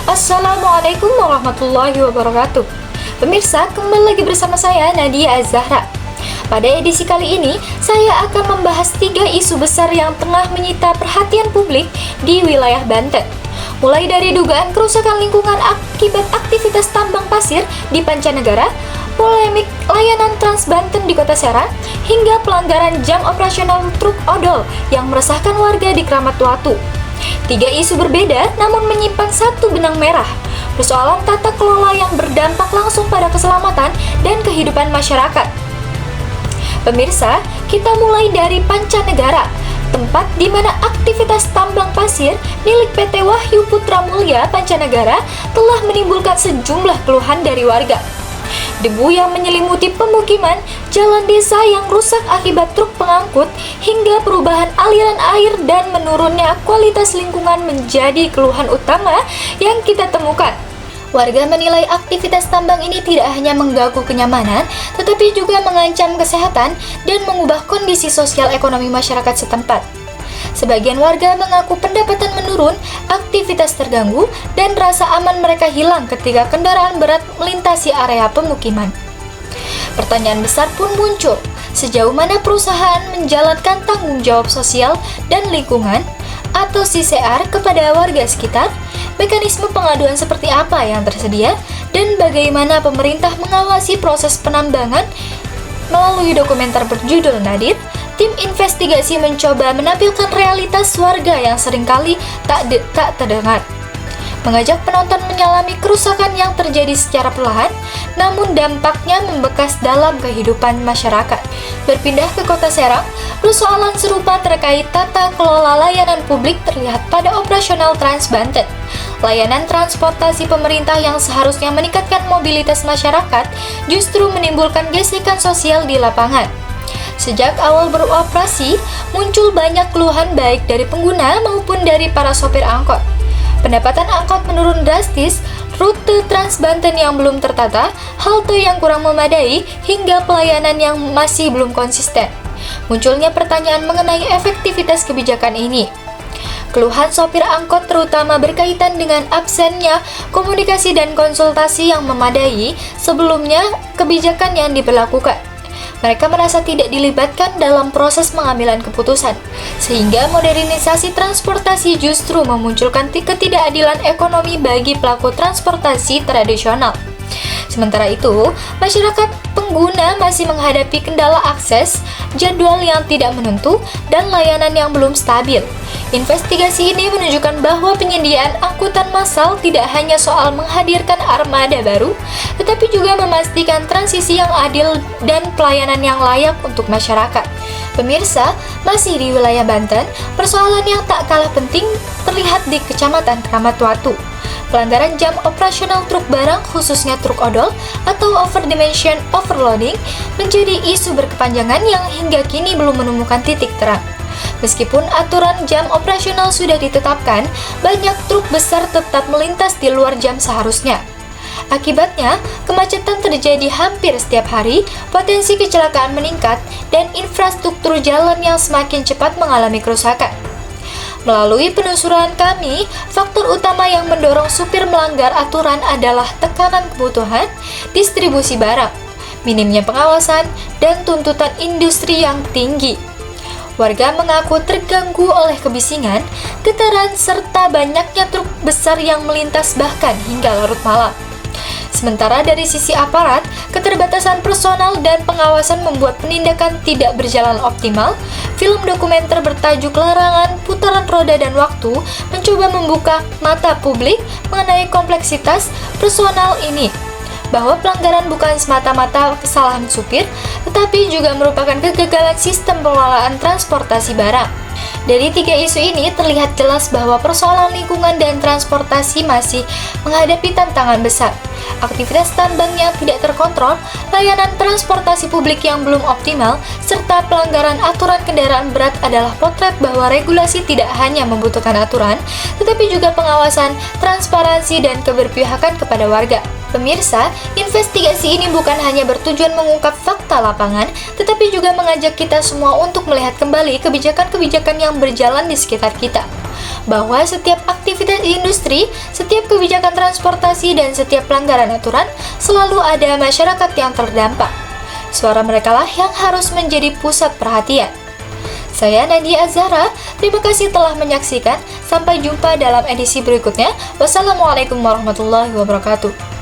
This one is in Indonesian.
Assalamualaikum warahmatullahi wabarakatuh. Pemirsa, kembali lagi bersama saya Nadia Az-Zahra. Pada edisi kali ini, saya akan membahas 3 isu besar yang tengah menyita perhatian publik di wilayah Banten. Mulai dari dugaan kerusakan lingkungan akibat aktivitas tambang pasir di Pancanegara, polemik layanan Trans Banten di Kota Serang, hingga pelanggaran jam operasional truk odol yang meresahkan warga di Kramat Watu. 3 isu berbeda namun menyimpan satu benang merah, persoalan tata kelola yang berdampak langsung pada keselamatan dan kehidupan masyarakat. Pemirsa, kita mulai dari Pancanegara, tempat di mana aktivitas tambang pasir milik PT Wahyu Putra Mulya Pancanegara telah menimbulkan sejumlah keluhan dari warga. Debu yang menyelimuti pemukiman, jalan desa yang rusak akibat truk pengangkut, hingga perubahan aliran air dan menurunnya kualitas lingkungan menjadi keluhan utama yang kita temukan. Warga menilai aktivitas tambang ini tidak hanya mengganggu kenyamanan, tetapi juga mengancam kesehatan dan mengubah kondisi sosial ekonomi masyarakat setempat. Sebagian warga mengaku pendapatan menurun, aktivitas terganggu, dan rasa aman mereka hilang ketika kendaraan berat melintasi area pemukiman. Pertanyaan besar pun muncul, sejauh mana perusahaan menjalankan tanggung jawab sosial dan lingkungan atau CSR kepada warga sekitar, mekanisme pengaduan seperti apa yang tersedia, dan bagaimana pemerintah mengawasi proses penambangan. Melalui dokumenter berjudul Nadir, tim investigasi mencoba menampilkan realitas warga yang seringkali tak terdengar, mengajak penonton menyelami kerusakan yang terjadi secara perlahan, namun dampaknya membekas dalam kehidupan masyarakat. Berpindah ke Kota Serang, persoalan serupa terkait tata kelola layanan publik terlihat pada operasional Trans Banten. Layanan transportasi pemerintah yang seharusnya meningkatkan mobilitas masyarakat justru menimbulkan gesekan sosial di lapangan. Sejak awal beroperasi, muncul banyak keluhan baik dari pengguna maupun dari para sopir angkot. Pendapatan angkot menurun drastis, rute Trans Banten yang belum tertata, halte yang kurang memadai, hingga pelayanan yang masih belum konsisten. Munculnya pertanyaan mengenai efektivitas kebijakan ini. Keluhan sopir angkot terutama berkaitan dengan absennya komunikasi dan konsultasi yang memadai sebelumnya kebijakan yang diberlakukan. Mereka merasa tidak dilibatkan dalam proses pengambilan keputusan, sehingga modernisasi transportasi justru memunculkan ketidakadilan ekonomi bagi pelaku transportasi tradisional. Sementara itu, masyarakat pengguna masih menghadapi kendala akses, jadwal yang tidak menentu, dan layanan yang belum stabil. Investigasi ini menunjukkan bahwa penyediaan angkutan massal tidak hanya soal menghadirkan armada baru, tetapi juga memastikan transisi yang adil dan pelayanan yang layak untuk masyarakat. Pemirsa, masih di wilayah Banten, persoalan yang tak kalah penting terlihat di Kecamatan Kramat Watu. Pelanggaran jam operasional truk barang, khususnya truk odol atau overdimension overloading, menjadi isu berkepanjangan yang hingga kini belum menemukan titik terang. Meskipun aturan jam operasional sudah ditetapkan, banyak truk besar tetap melintas di luar jam seharusnya. Akibatnya, kemacetan terjadi hampir setiap hari, potensi kecelakaan meningkat, dan infrastruktur jalan yang semakin cepat mengalami kerusakan. Melalui penelusuran kami, faktor utama yang mendorong supir melanggar aturan adalah tekanan kebutuhan, distribusi barang, minimnya pengawasan, dan tuntutan industri yang tinggi. Warga mengaku terganggu oleh kebisingan, getaran, serta banyaknya truk besar yang melintas bahkan hingga larut malam. Sementara dari sisi aparat, keterbatasan personal dan pengawasan membuat penindakan tidak berjalan optimal. Film dokumenter bertajuk Larangan Putaran Roda dan Waktu mencoba membuka mata publik mengenai kompleksitas personal ini, bahwa pelanggaran bukan semata-mata kesalahan supir, tetapi juga merupakan kegagalan sistem pengelolaan transportasi barang. Dari 3 isu ini terlihat jelas bahwa persoalan lingkungan dan transportasi masih menghadapi tantangan besar. Aktivitas tambang yang tidak terkontrol, layanan transportasi publik yang belum optimal, serta pelanggaran aturan kendaraan berat adalah potret bahwa regulasi tidak hanya membutuhkan aturan, tetapi juga pengawasan, transparansi, dan keberpihakan kepada warga. Pemirsa, investigasi ini bukan hanya bertujuan mengungkap fakta lapangan, tetapi juga mengajak kita semua untuk melihat kembali kebijakan-kebijakan yang berjalan di sekitar kita. bahwa setiap aktivitas industri, setiap kebijakan transportasi, dan setiap pelanggaran aturan selalu ada masyarakat yang terdampak. Suara mereka lah yang harus menjadi pusat perhatian. Saya Nadia Azhara, terima kasih telah menyaksikan. Sampai jumpa dalam edisi berikutnya. Wassalamualaikum warahmatullahi wabarakatuh.